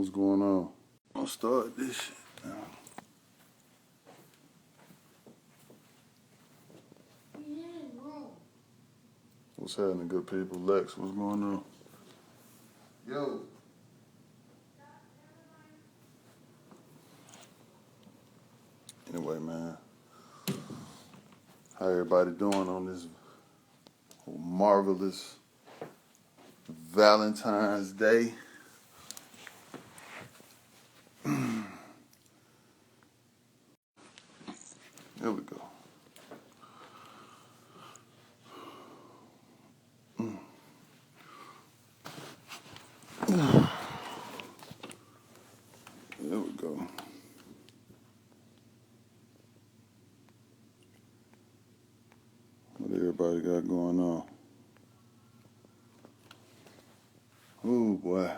What's going on? I'll start this shit now. What's happening, good people? Lex, what's going on? Yo. Anyway, man, how everybody doing on this marvelous Valentine's Day? Here we go. There we go. What everybody got going on? Ooh, boy.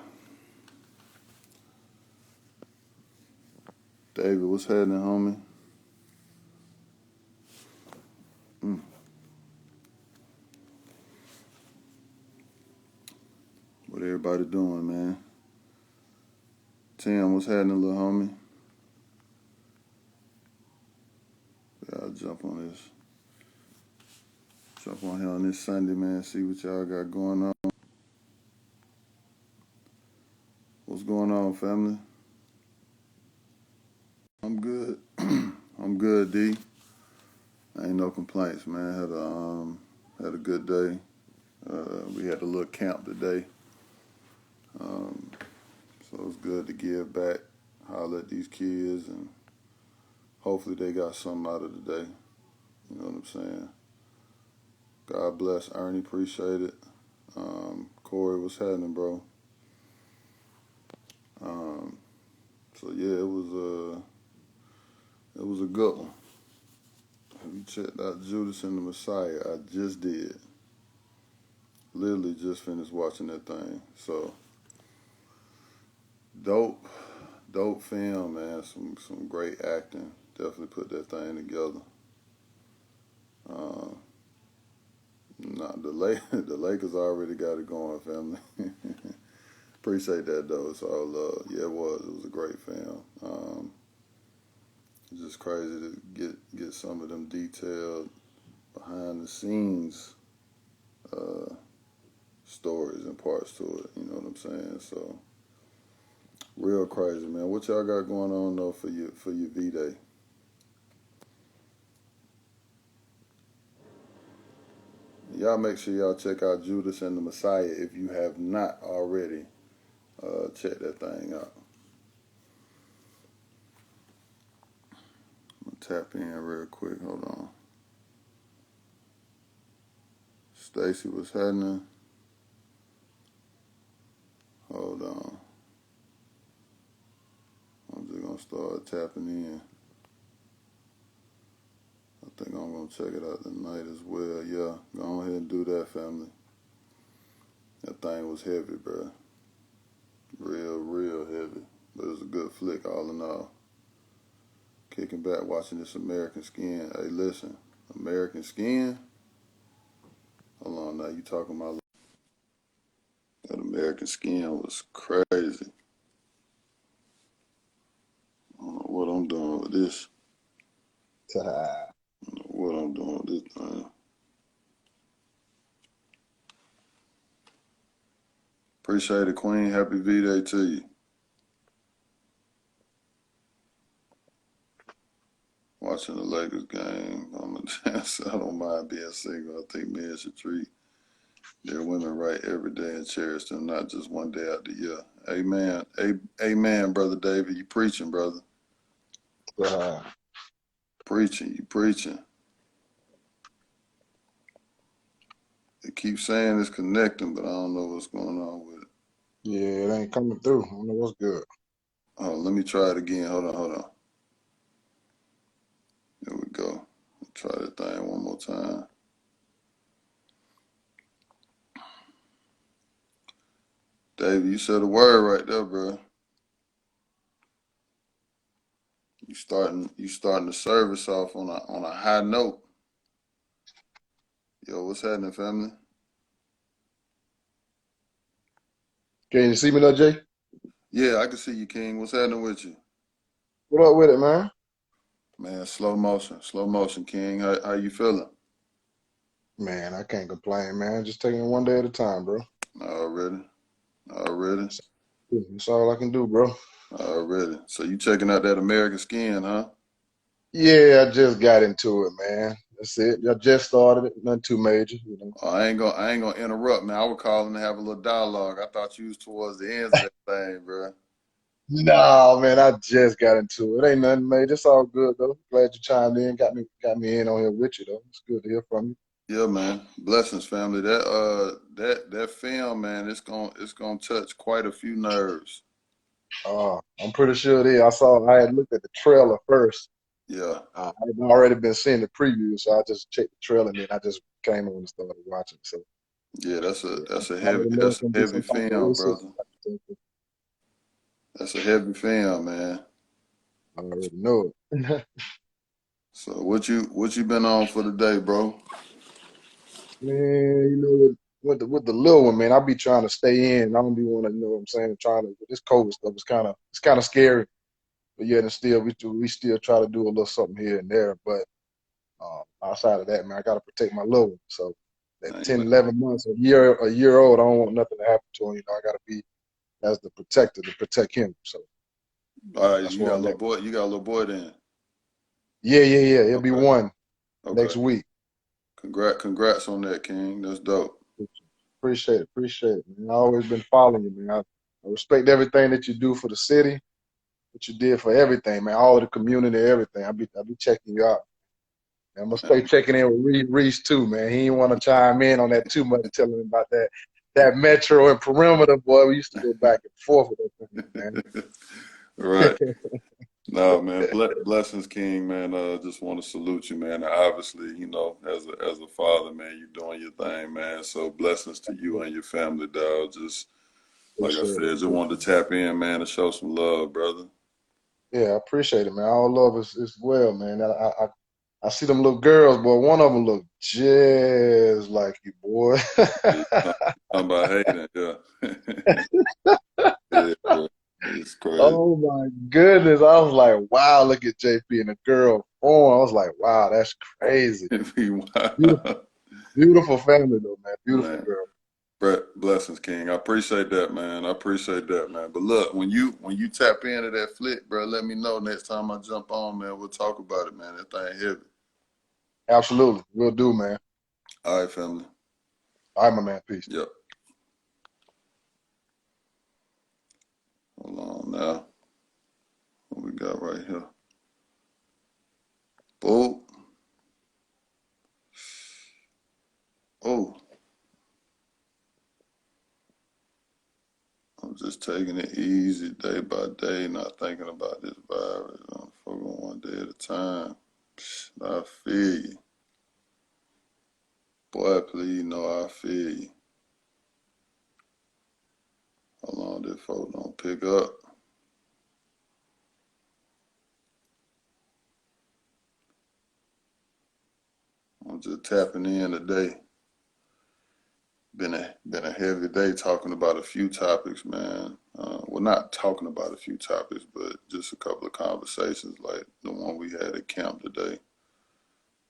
David, what's happening, homie? What everybody doing, man? Tim, what's happening, little homie? Yeah, I'll jump on here on this Sunday, man, see what y'all got going on. What's going on, family? I'm good. I'm good, D. Ain't no complaints, man. Had a good day. We had a little camp today. So it's good to give back, holler at these kids, and hopefully they got something out of the day. You know what I'm saying? God bless Ernie, appreciate it. Corey, what's happening, bro? So yeah, it was a good one. Have you checked out Judas and the Messiah? I just did. Literally just finished watching that thing. So dope film, man. Some great acting. Definitely put that thing together. The Lakers already got it going, family. Appreciate that though. It's all love. Yeah, it was. It was a great film. It's just crazy to get some of them detailed behind the scenes stories and parts to it. You know what I'm saying? So real crazy, man. What y'all got going on though for your V-Day? Y'all make sure y'all check out Judas and the Messiah if you have not already. Check that thing out. I'm gonna tap in real quick. Hold on. Stacy, what's happening? Hold on. I'm just gonna start tapping in. I think I'm gonna check it out tonight as well. Yeah, go ahead and do that, family. That thing was heavy, bro. Real heavy. But it was a good flick all in all. Kicking back, watching this American Skin. Hey, listen, American Skin? Hold on now, you talking about that American Skin was crazy. I don't know what I'm doing with this. I don't know what I'm doing with this thing. Appreciate it, Queen. Happy V-Day to you. Watching the Lakers game. I'm a dancer. I don't mind being single. I think men should treat their women right every day and cherish them, not just one day out the year. Amen. Amen, Brother David. You preaching, brother. Preaching. You preaching. They keep saying it's connecting, but I don't know what's going on with it. Yeah, it ain't coming through. I don't know what's good. Oh, let me try it again. Hold on. There we go. Try that thing one more time. David, you said a word right there, bro. You starting the service off on a high note. Yo, what's happening, family? Can you see me now, Jay? Yeah, I can see you, King. What's happening with you? What up with it, man? Man, slow motion, King. How you feeling? Man, I can't complain, man. Just taking it one day at a time, bro. Already, already, That's all I can do, bro. already. So you checking out that American Skin, huh? Yeah, I just got into it, man. That's it. I just started it. Nothing too major. Oh, I ain't gonna interrupt, man. I was calling to have a little dialogue. I thought you was towards the ends of that thing, bro. No, man, I just got into it. Ain't nothing major. It's all good though. Glad you chimed in. Got me in on here with you though. It's good to hear from you. Yeah, man. Blessings, family. That film, man, it's gonna touch quite a few nerves. I'm pretty sure it is. I had looked at the trailer first. Yeah, I had already been seeing the preview, so I just checked the trailer and then I just came on and started watching. So yeah. That's a yeah, that's a I heavy already know it's that's gonna a be heavy some type of film, racism brother. type of thing. That's a heavy film, man. I already know it. So what you been on for the day, bro? Man, with the little one, man, I be trying to stay in. I don't be want to, you know what I'm saying, trying to with this COVID stuff. It's kind of scary, but yet and still we still try to do a little something here and there. But outside of that, man, I gotta protect my little one. So that Amen. 10, 11 months, a year old, I don't want nothing to happen to him. I gotta be as the protector to protect him. So All right, that's you where got a I'm little at. boy. You got a little boy then. Yeah. It'll be Okay, one okay. next week. Congrats on that, King. That's dope. Appreciate it, man. I always been following you, man. I respect everything that you do for the city, what you did for everything, man. All of the community, everything. I be checking you out. I'm gonna stay checking in with Reese too, man. He didn't want to chime in on that too much, telling him about that metro and perimeter, boy. We used to go back and forth with that thing, Right. man. No, man. Blessings, King, man. Just want to salute you, man. Obviously, as a father, man, you doing your thing, man. So blessings to you and your family, dog. Just like I Appreciate said, it. just wanted to tap in, man, to show some love, brother. Yeah, I appreciate it, man. All love is well, man. I see them little girls, boy. One of them look just like you, boy. Yeah, talking about hating, yeah. Yeah, bro. It's crazy. Oh my goodness. I was like, wow, look at JP in a girl form. I was like, wow, that's crazy. Beautiful, Wow. beautiful family though, man. Beautiful Man. girl. Brett, blessings, King. I appreciate that, man. I appreciate that, man. But look, when you tap into that flick, bro, let me know next time I jump on, man. We'll talk about it, man. That thing heavy. Absolutely. Will do, man. All right, family. All right, my man. Peace. Yep. Hold on now. What we got right here? Oh, oh. I'm just taking it easy day by day, not thinking about this virus. I'm fucking one day at a time. I feel you. Boy, please know I feel you. How long this folk don't pick up? I'm just tapping in today. Been a heavy day talking about a few topics, man. Well, not talking about a few topics, but just a couple of conversations like the one we had at camp today.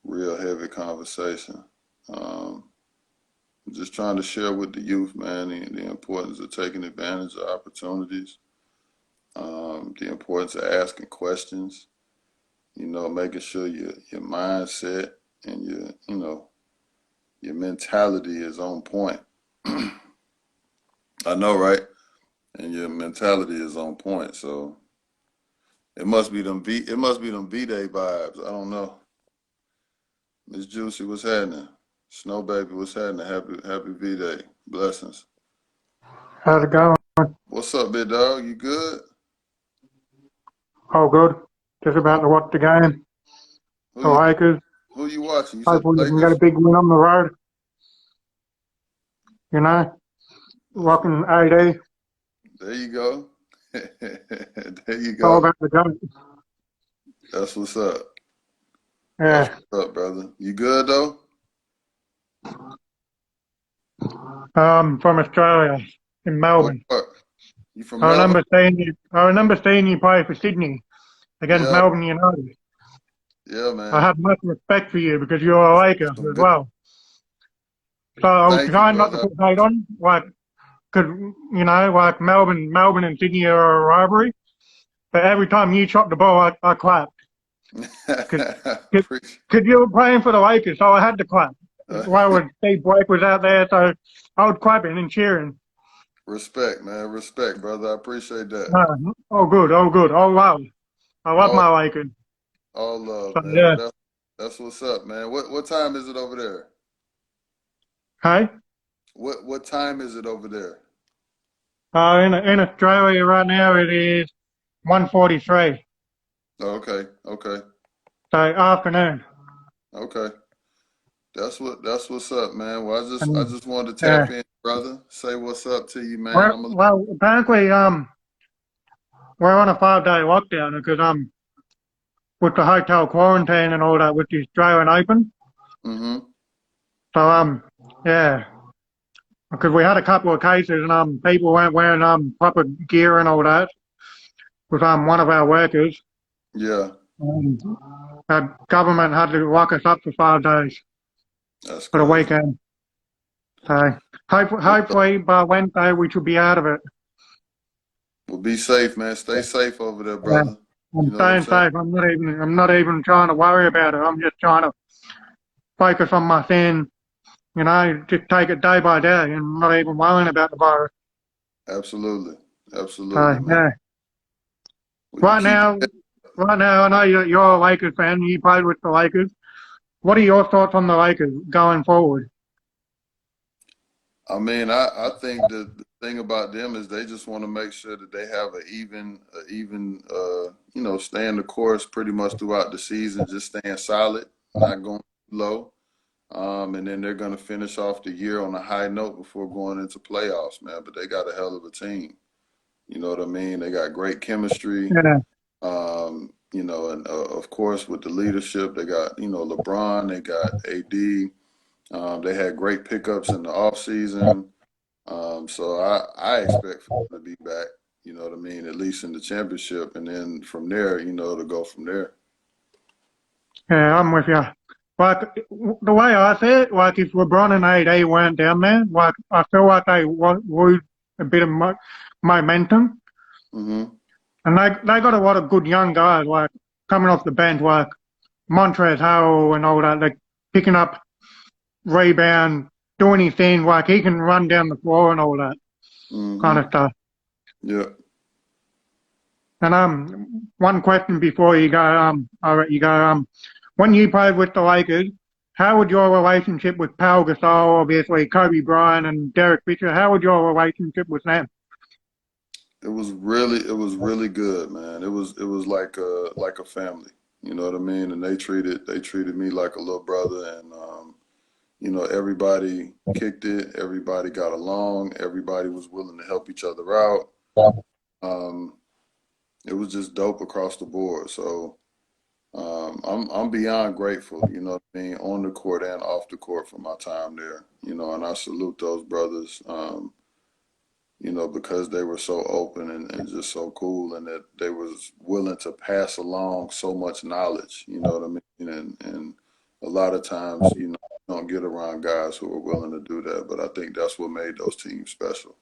Real heavy conversation. Um, just trying to share with the youth, man, the importance of taking advantage of opportunities, the importance of asking questions, making sure your mindset and your mentality is on point. I know, right? And your mentality is on point. So it must be them V-Day vibes. I don't know. Miss Juicy, what's happening? Snow Baby, what's happening? Happy V-Day. Blessings. How's it going? What's up, big dog? You good? All good. Just Uh, about to watch the game. who The you Lakers. who you watching? You said Hopefully the we can get a Lakers? big win on the road. You know, That's rocking AD. There you go. There you It's all go. about the game. That's what's up. That's Yeah. what's up, brother. You good though? From Australia, in What Melbourne. part? You from I Melbourne? remember seeing you. I remember seeing you play for Sydney against Yeah, Melbourne United. yeah, I man. have much respect for you because you're a Laker Some as good. well. So I was Thank you, trying not to brother. put hate on, like, because like Melbourne and Sydney are a rivalry. But every time you shot the ball, I clapped because Appreciate. you were playing for the Lakers, so I had to clap. While Steve Blake was out there, so I was clapping and cheering. Respect, man. Respect, brother. I appreciate that. Oh, good, oh, good, oh, wow. I love All my Lakers. all love, So, man. yeah. Well, that's what's up, man. What time is it over there? Hey, What time is it over there? in Australia right now it is 1:43, Oh, okay, okay, so afternoon. okay. That's what's up, man. Well, I And just wanted to yeah, tap in, brother. Say what's up to you, man. I'm a well, apparently we're on a 5-day lockdown because with the hotel quarantine and all that with the Australian Open. mm-hmm. So yeah, because we had a couple of cases and people weren't wearing proper gear and all that with one of our workers. Yeah, Um, the government had to lock us up for 5 days that's for the crazy. weekend. So Well, hopefully by Wednesday we should be out of it. well, be safe, man. Stay safe over there, Yeah. brother. You I'm know what I'm staying saying? safe. I'm not even trying to worry about it. I'm just trying to focus on my thing, just take it day by day and not even worrying about the virus. Absolutely, absolutely, So man. yeah. Well, you Right keep now right now I know you're a Lakers fan, you played with the Lakers. What are your thoughts on the Lakers going forward? I mean, I think the thing about them is they just want to make sure that they have staying the course pretty much throughout the season, just staying solid, not going low. And then they're going to finish off the year on a high note before going into playoffs, man. But they got a hell of a team. You know what I mean? They got great chemistry. Yeah, And of course with the leadership, they got, LeBron, they got AD. They had great pickups in the offseason. So I expect for them to be back, you know what I mean, at least in the championship. And then from there, to go from there. yeah, I'm with you. Like the way I see it, like if LeBron and AD weren't down there, like I feel like they lose a bit of momentum, Hmm. and they got a lot of good young guys like coming off the bench, like Montrezl Harrell and all that, like picking up rebound, doing his thing, like he can run down the floor and all that kind of Hmm. stuff. Yeah. And one question before you go, I'll let you go. When you played with the Lakers, how would your relationship with Powell Gasol, obviously Kobe Bryant and Derek Fisher, how would your relationship with them? It was really good, man. It was like a family. You know what I mean? And they treated me like a little brother, and everybody kicked it, everybody got along, everybody was willing to help each other out. Um, it was just dope across the board. So I'm beyond grateful, you know what I mean, on the court and off the court for my time there, and I salute those brothers, because they were so open and just so cool, and that they was willing to pass along so much knowledge, you know what I mean? And a lot of times, you don't get around guys who are willing to do that, but I think that's what made those teams special.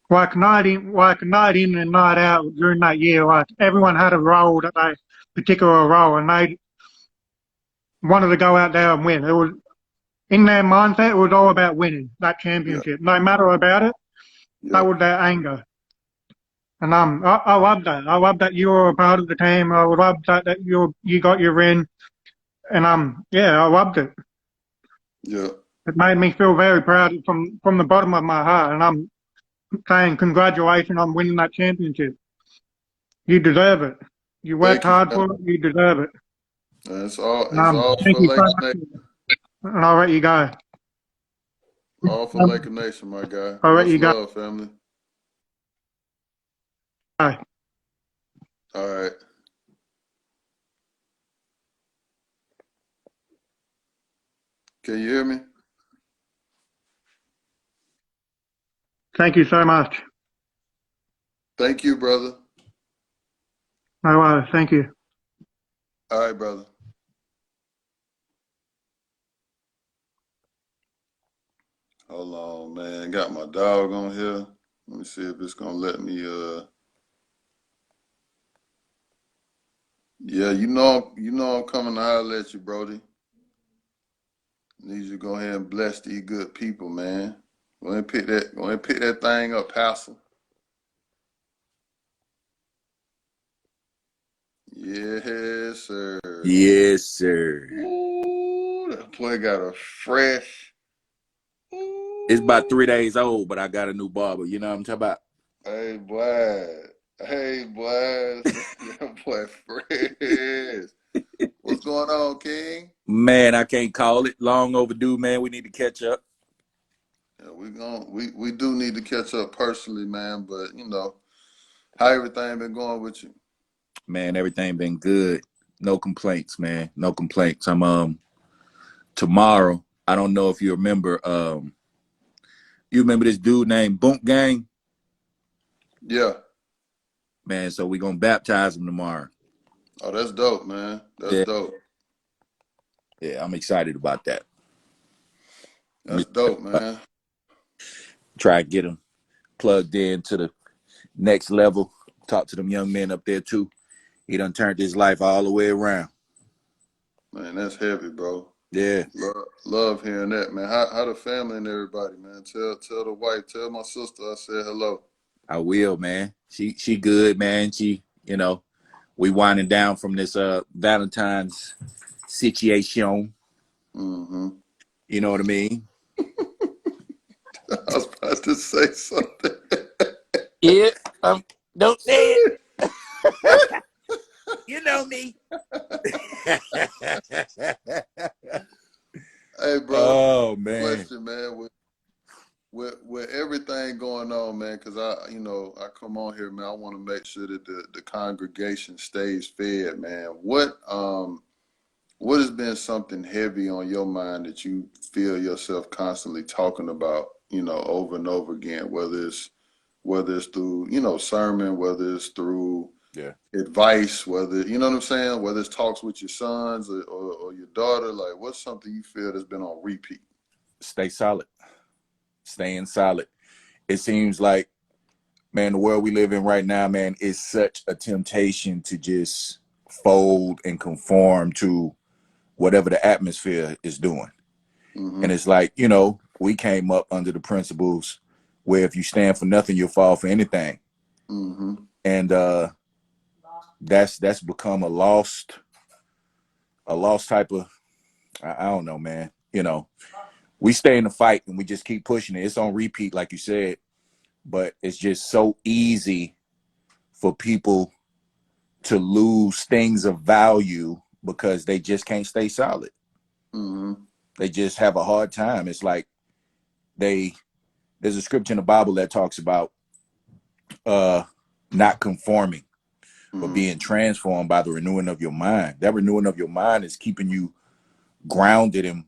Like night in and night out during that year, like everyone had a role that they particular role, and they wanted to go out there and win. It was in their mindset. It was all about winning that Yeah, championship, no matter about it. That yeah, was their anger. And I love that. I love that you were a part of the team. I love that you got your ring. And yeah, I loved it. yeah. It made me feel very proud from the bottom of my heart. And I'm saying congratulations on winning that championship. You deserve it. You worked Thank you, hard fam. for it. You deserve it. And it's all Thank for you so Laker much. Nation. And I'll let you go. All for Laker Nation, my guy. I'll let Much you go. love, family. Bye. All right. Can you hear me? Thank you so much. Thank you, brother. Thank you. All right, brother. Hold on, man. Got my dog on here. Let me see if it's gonna let me. Yeah, you know I'm coming to holler at you, Brody. Need you to go ahead and bless these good people, man. Go ahead and pick that. Go ahead and pick that thing up, Pastor. Yes, sir. Yes, sir. Ooh, that boy got a fresh. It's about 3 Ooh. days old, but I got a new barber. You know what I'm talking about? Hey, boy. Hey, boy. That boy fresh. What's going on, King? Man, I can't call it. Long overdue, man. We need to catch up. Yeah, we do need to catch up personally, man. But how everything been going with you? Man, everything been good. No complaints, man. No complaints. I'm tomorrow. I don't know if you remember you remember this dude named Boonk Gang? Yeah. Man, so we gonna baptize him tomorrow. Oh, that's dope, man. That's Yeah, dope. yeah, I'm excited about that. I'm That's dope, man. try to get him plugged in to the next level. Talk to them young men up there too. He done turned his life all the way around. Man, that's heavy, bro. Yeah. Love hearing that, man. How the family and everybody, man. Tell the wife, tell my sister I said hello. I will, man. She good, man. We winding down from this Valentine's situation. Mm-hmm. You know what I mean? I was about to say something. Yeah. Don't say it. You know me. Hey, bro. Oh man. Question, man. With everything going on, man, because I come on here, man. I want to make sure that the congregation stays fed, man. What has been something heavy on your mind that you feel yourself constantly talking about, over and over again, whether it's through, sermon, whether it's through Yeah. advice, whether, you know what I'm saying, whether it's talks with your sons or your daughter, like what's something you feel that's been on repeat? Stay solid. Staying solid. It seems like, man, the world we live in right now, man, is such a temptation to just fold and conform to whatever the atmosphere is doing. And Mm-hmm. it's like, we came up under the principles where if you stand for nothing, you'll fall for anything. Mm-hmm. And that's become a lost type of, I don't know, man. We stay in the fight and we just keep pushing it. It's on repeat, like you said, but it's just so easy for people to lose things of value because they just can't stay solid. Mm-hmm. They just have a hard time. It's like there's a scripture in the Bible that talks about uh not conforming, but Mm-hmm. being transformed by the renewing of your mind. That renewing of your mind is keeping you grounded in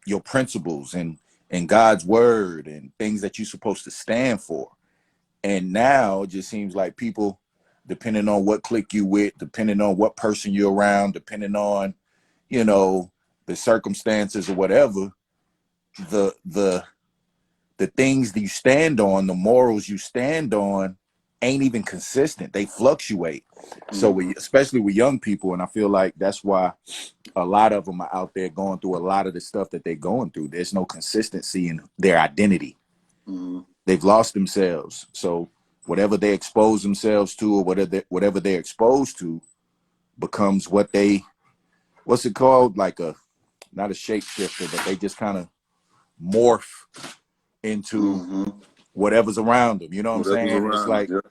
your principles and God's word and things that you're supposed to stand for. And now it just seems like people, depending on what clique you with, depending on what person you're around, depending on, the circumstances or whatever, the the things that you stand on, the morals you stand on, ain't even consistent. They fluctuate. So Mm-hmm. especially with young people, and I feel like that's why a lot of them are out there going through a lot of the stuff that they're going through. There's no consistency in their identity. Mm-hmm. They've lost themselves. So whatever they expose themselves to, or whatever they're exposed to, becomes what's it called? Like not a shapeshifter, but they just kind of morph into Mm-hmm. whatever's around them. You know what I'm Whatever's saying? And it's around like them.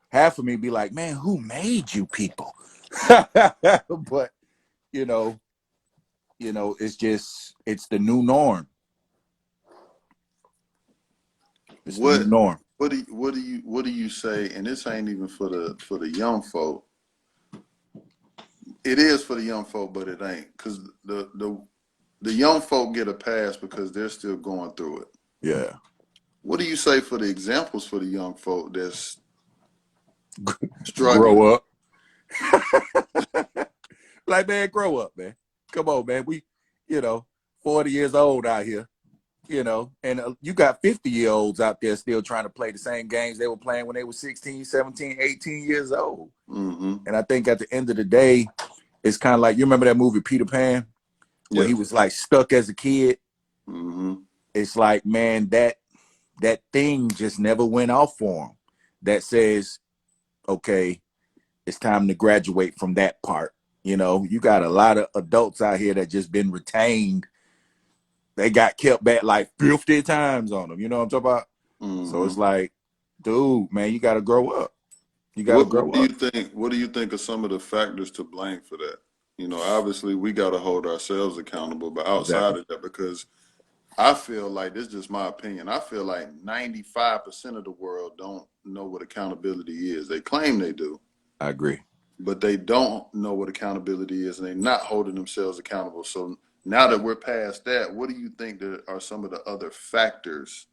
half of me be like, man, who made you people? But you know, it's the new norm. It's the new What norm. what do you say? And this ain't even for the young folk. It is for the young folk, but it ain't because the young folk get a pass because they're still going through it. Yeah. What do you say for the examples for the young folk that's Struggling. Grow up. Like, man, grow up, man. Come on, man. We, 40 years old out here, and you got 50-year-olds out there still trying to play the same games they were playing when they were 16, 17, 18 years old. Mm-hmm. And I think at the end of the day, it's kind of like, you remember that movie Peter Pan, where he Yes. was like stuck as a kid? Mm-hmm. It's like, man, that thing just never went off for him. That says, okay, it's time to graduate from that part. You got a lot of adults out here that just been retained. They got kept back like 50 times on them. You know what I'm talking about? Mm-hmm. So it's like, dude, man, you got to grow up. You got to What grow do you up. think? What do you think are some of the factors to blame for that? Obviously we got to hold ourselves accountable, but outside Exactly. of that, because I feel like, this is just my opinion, I feel like 95% of the world don't know what accountability is. They claim they do, I agree. but they don't know what accountability is, and they're not holding themselves accountable. So now that we're past that, what do you think that are some of the other factors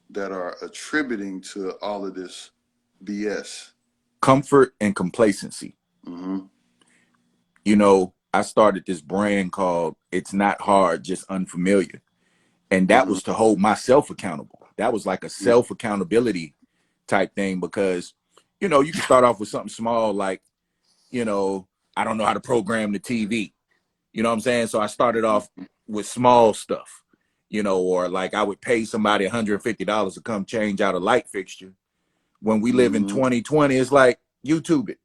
that are attributing to all of this BS? Comfort and complacency. Mm-hmm. I started this brand called It's Not Hard, Just Unfamiliar. And that Mm-hmm. was to hold myself accountable. That was like a self accountability type thing, because, you can start off with something small like, I don't know how to program the TV. You know what I'm saying? So I started off with small stuff, or like I would pay somebody $150 to come change out a light fixture. When we live in Mm-hmm. 2020, it's like YouTube it.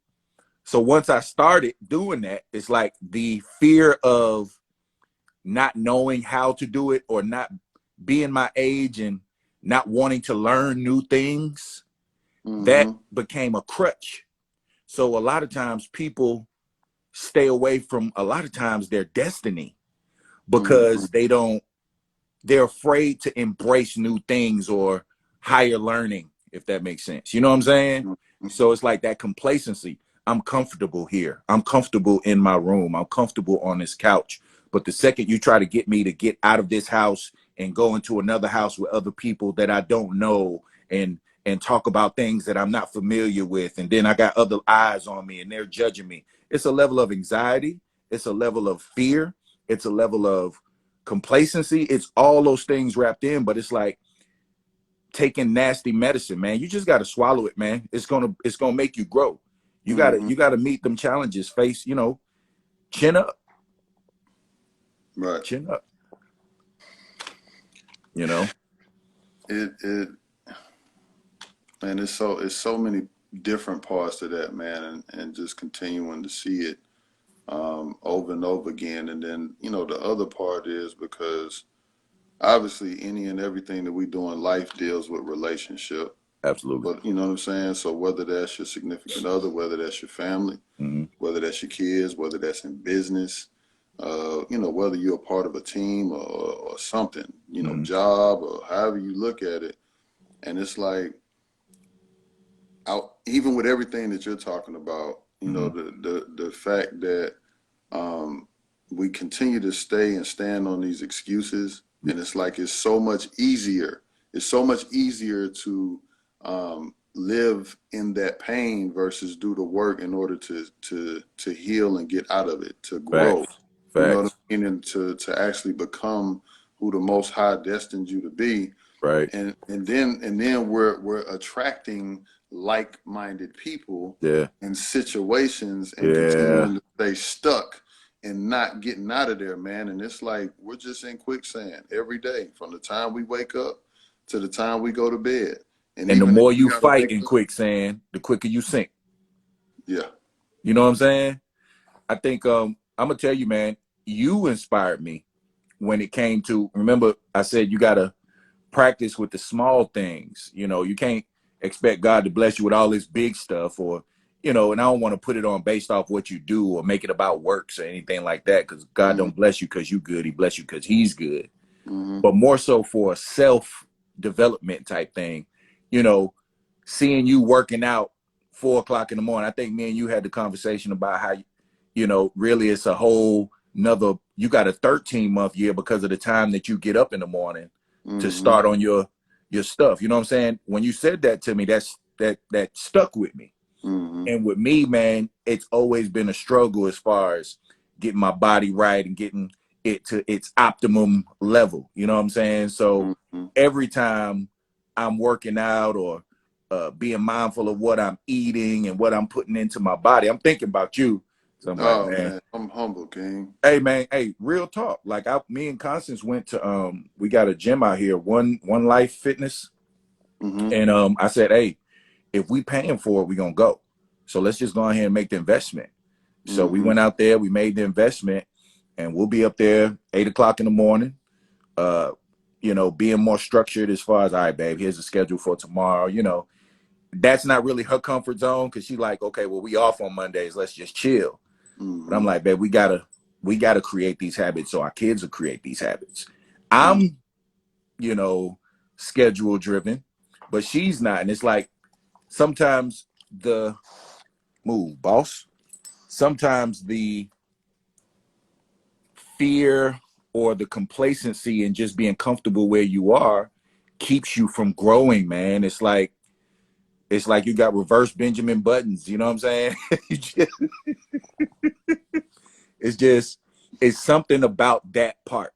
So once I started doing that, it's like the fear of not knowing how to do it, or not being my age and not wanting to learn new things, that Mm-hmm. became a crutch. So a lot of times people stay away from a lot of times their destiny, Mm-hmm. because they're afraid to embrace new things or higher learning, if that makes sense. You know what I'm saying? Mm-hmm. So it's like that complacency. I'm comfortable here. I'm comfortable in my room. I'm comfortable on this couch. But the second you try to get me to get out of this house and go into another house with other people that I don't know, and talk about things that I'm not familiar with, and then I got other eyes on me and they're judging me. It's a level of anxiety. It's a level of fear. It's a level of complacency. It's all those things wrapped in, but it's like taking nasty medicine, man. You just got to swallow it, man. It's gonna make you grow. Mm-hmm. You gotta meet them challenges, face, chin up, Right. chin up, It and it's so many different parts to that, man, and just continuing to see it over and over again. And then the other part is, because obviously any and everything that we do in life deals with relationship. Absolutely. But you know what I'm saying? So whether that's your significant other, whether that's your family, Mm-hmm. whether that's your kids, whether that's in business, whether you're a part of a team or something, Mm-hmm. job, or however you look at it. And it's like, even with everything that you're talking about, Mm-hmm. the fact that we continue to stay and stand on these excuses, and it's like it's so much easier. It's so much easier to live in that pain versus do the work in order to heal and get out of it, to grow. Facts. You know what Facts. I mean? And to actually become who the Most High destined you to be. Right. And then we're attracting like-minded people Yeah. and situations, and Yeah. continuing to stay stuck and not getting out of there, man. And it's like we're just in quicksand every day, from the time we wake up to the time we go to bed. And And the even if more we you gotta fight wake in up, quicksand, the quicker you sink. yeah. You know what I'm saying? I think I'm gonna tell you, man, you inspired me when it came to, remember I said you gotta practice with the small things. You can't expect God to bless you with all this big stuff, or and I don't want to put it on based off what you do or make it about works or anything like that, because God Mm-hmm. don't bless you because you good. He bless you because he's good. Mm-hmm. But more so for a self development type thing, seeing you working out 4 o'clock in the morning. I think me and you had the conversation about how, really it's a whole another, you got a 13-month year because of the time that you get up in the morning to Mm-hmm. start on your stuff. You know what I'm saying? When you said that to me, that stuck with me. Mm-hmm. And with me, man, it's always been a struggle as far as getting my body right and getting it to its optimum level. You know what I'm saying? So Mm-hmm. every time I'm working out or being mindful of what I'm eating and what I'm putting into my body, I'm thinking about you. So I'm like, Oh man, man, I'm humble, King. hey man, hey, real talk. Like me and Constance went to we got a gym out here, one Life Fitness, Mm-hmm. and I said, hey, if we paying for it, we gonna go. So let's just go ahead and make the investment. So we Mm-hmm. went out there, we made the investment, and we'll be up there 8 o'clock in the morning. You know, being more structured as far as, all right, babe, here's the schedule for tomorrow. You know, that's not really her comfort zone because she like, okay, well, we off on Mondays, let's just chill. But I'm Mm-hmm. like, babe, we gotta create these habits so our kids will create these habits. Mm-hmm. I'm, you know, schedule driven, but she's not. And it's like sometimes the move, boss. Sometimes the fear or the complacency and just being comfortable where you are keeps you from growing, man. It's like you got reverse Benjamin Buttons, you know what I'm saying? it's just it's something about that part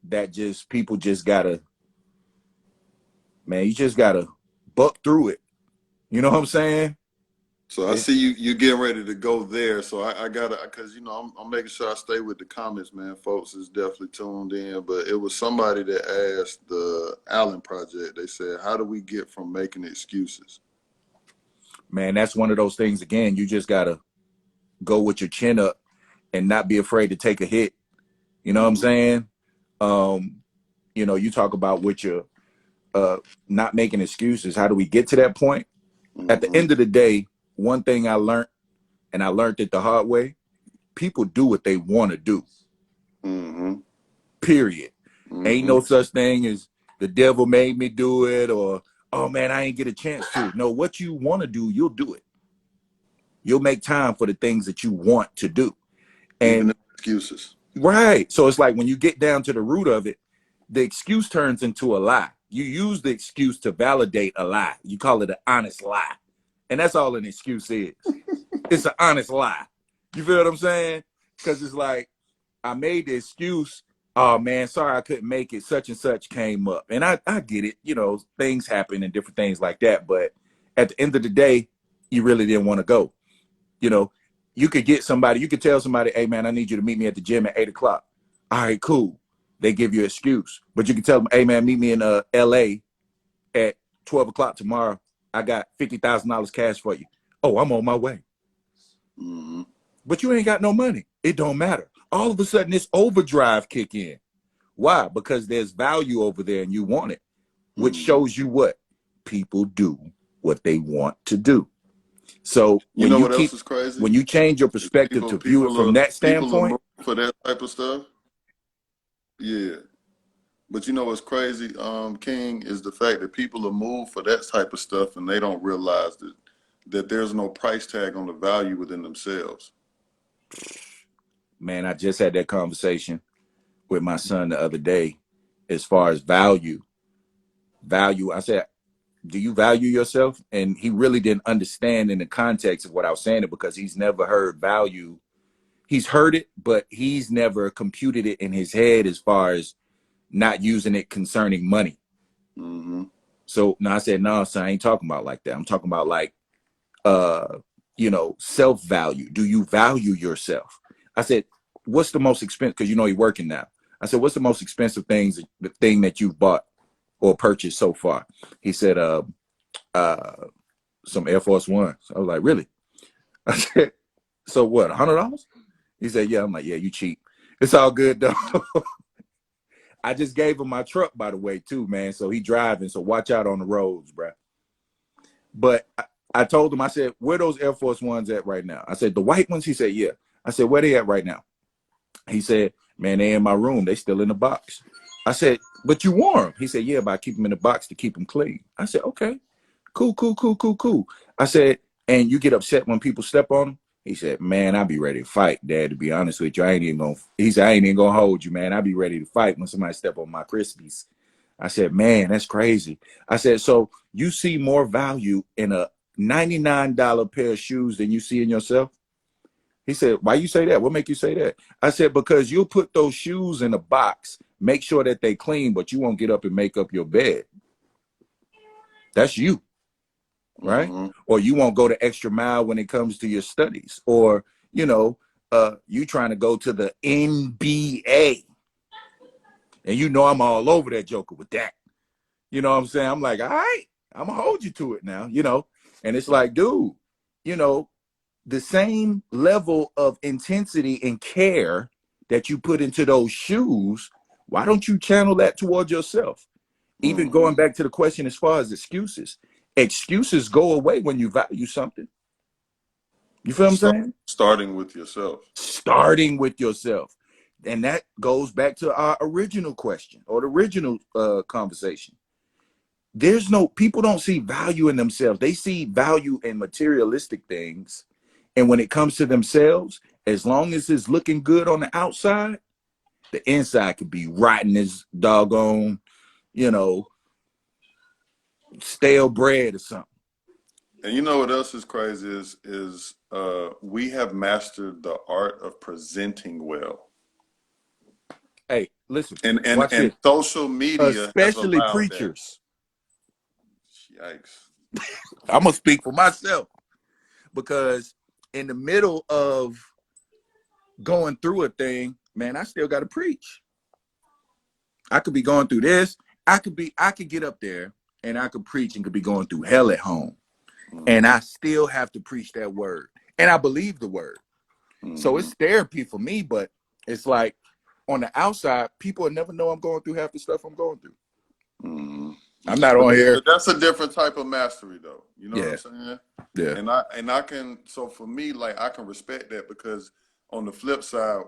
that just people just gotta, man, you just gotta buck through it. You know what I'm saying? So I It, see you getting ready to go there. So I gotta, because I'm making sure I stay with the comments, man. Folks is definitely tuned in. But it was somebody that asked the Allen Project. They said, "How do we get from making excuses?" man, that's one of those things again, you just gotta go with your chin up and not be afraid to take a hit. You know what I'm Mm-hmm. saying? Um, you know, you talk about with your not making excuses. How do we get to that point? At the Mm-hmm. end of the day, one thing I learned, and I learned it the hard way, people do what they want to do. Mm-hmm. Period. Ain't Mm-hmm. no such thing as the devil made me do it or, oh man, I ain't get a chance to. No, what you want to do, you'll do it. You'll make time for the things that you want to do. Even And the excuses. right. So it's like when you get down to the root of it, the excuse turns into a lie. You use the excuse to validate a lie. You call it an honest lie. And that's all an excuse is. It's an honest lie. You feel what I'm saying? Because it's like, I made the excuse, oh man, sorry I couldn't make it. Such and such came up. And I get it. You know, things happen and different things like that. But at the end of the day, you really didn't want to go. You know, you could get somebody, you could tell somebody, hey man, I need you to meet me at the gym at 8 o'clock. All right, cool. They give you an excuse. But you can tell them, hey man, meet me in LA at 12 o'clock tomorrow. I got $50,000 cash for you. Oh, I'm on my way. Mm-hmm. But you ain't got no money. It don't matter. All of a sudden, this overdrive kick in. Why? Because there's value over there and you want it, which Mm-hmm. shows you what people do what they want to do. So You know what else is crazy? when you change your Is perspective to view it from that people are standpoint, moving for that type of stuff. Yeah. But you know what's crazy, King, is the fact that people are moved for that type of stuff and they don't realize that there's no price tag on the value within themselves. man, I just had that conversation with my son the other day as far as value. Value, I said, do you value yourself? And he really didn't understand in the context of what I was saying it because he's never heard value. He's heard it, but he's never computed it in his head as far as not using it concerning money. Mm-hmm. So now I said, no, son, I ain't talking about like that. I'm talking about like, you know, self-value. Do you value yourself? I said, what's the most expensive? Because you know you're working now. I said, what's the most expensive the thing that you've bought or purchased so far? He said, some Air Force Ones. I was like, really? I said, so what, $100? He said, yeah. I'm like, yeah, you cheap. It's all good though. I just gave him my truck, by the way, too, man. So he driving. So watch out on the roads, bro. But I told him, I said, where those Air Force Ones at right now? I said, the white ones? He said, yeah. I said, where they at right now? He said, man, they in my room. They still in the box. I said, but you wore them. He said, yeah, but I keep them in the box to keep them clean. I said, okay, cool, cool, cool, cool, cool. I said, and you get upset when people step on them? He said, man, I'll be ready to fight, Dad, to be honest with you. He said, I ain't even gonna hold you, man. I'll be ready to fight when somebody step on my Krispies. I said, man, that's crazy. I said, so you see more value in a $99 pair of shoes than you see in yourself? He said, why you say that? What make you say that? I said, because you'll put those shoes in a box, make sure that they clean, but you won't get up and make up your bed. That's you, right? Mm-hmm. Or you won't go the extra mile when it comes to your studies. Or, you know, you trying to go to the NBA. And you know I'm all over that joker with that. You know what I'm saying? I'm like, all right, I'm going to hold you to it now, you know. And it's like, dude, you know, the same level of intensity and care that you put into those shoes, why don't you channel that towards yourself? Even Mm-hmm. going back to the question as far as excuses go away when you value something. You feel what I'm saying? Starting with yourself. Starting with yourself. And that goes back to our original question or the original conversation. People don't see value in themselves. They see value in materialistic things. And when it comes to themselves, as long as it's looking good on the outside, the inside could be rotten as doggone, you know, stale bread or something. And you know what else is crazy is we have mastered the art of presenting well. Hey, listen, And watch this. social media has Especially allowed preachers. that. Yikes. I'm going to speak for myself because in the middle of going through a thing, man, I still got to preach. I could be going through this. I could get up there and I could preach and could be going through hell at home. Mm-hmm. And I still have to preach that word. And I believe the word. Mm-hmm. So it's therapy for me, but it's like on the outside, people will never know I'm going through half the stuff I'm going through. Mm-hmm. I'm not on here. But that's a different type of mastery though. You know Yeah. what I'm saying? Yeah. And I can, so for me, like I can respect that because on the flip side,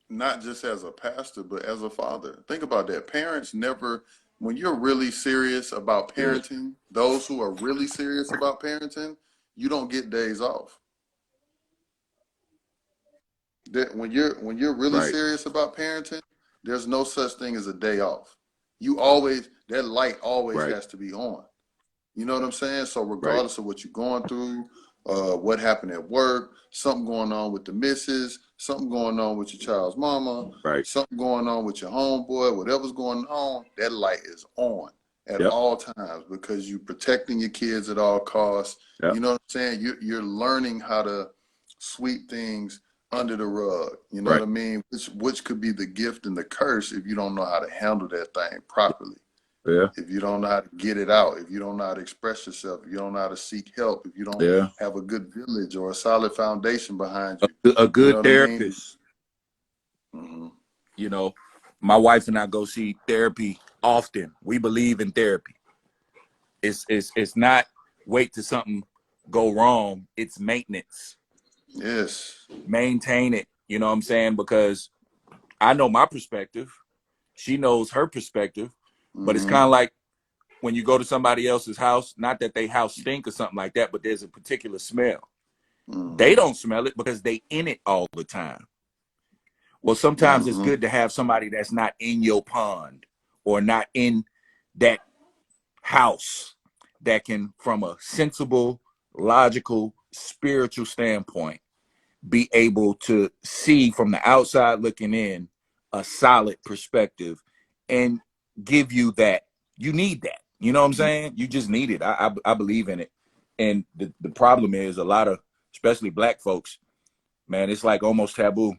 not just as a pastor, but as a father. Think about that. Parents never, when you're really serious about parenting, those who are really serious about parenting, you don't get days off. That when you're really Right. serious about parenting, there's no such thing as a day off. That light always Right. has to be on. You know what I'm saying? So Right. regardless of what you're going through, what happened at work, something going on with the missus, something going on with your child's mama, Right. something going on with your homeboy, whatever's going on, that light is on at Yep. all times because you're protecting your kids at all costs. Yep. You know what I'm saying? You're learning how to sweep things under the rug. You know Right. what I mean? Which could be the gift and the curse if you don't know how to handle that thing properly. Yeah. If you don't know how to get it out, if you don't know how to express yourself, if you don't know how to seek help, if you don't Yeah. have a good village or a solid foundation behind you, A good you know therapist. what I mean? Mm-hmm. You know, my wife and I go see therapy often. We believe in therapy. It's not wait till something go wrong. It's maintenance. Yes. Maintain it. You know what I'm saying? Because I know my perspective. She knows her perspective. But it's kind of like when you go to somebody else's house, not that they house stink or something like that, but there's a particular smell. Mm-hmm. They don't smell it because they in it all the time. Well, sometimes it's good to have somebody that's not in your pond or not in that house that can, from a sensible, logical, spiritual standpoint, be able to see from the outside looking in a solid perspective and give you that. You need that. You know what I'm saying? You just need it. I believe in it. And the problem is a lot of, especially black folks, man, it's like almost taboo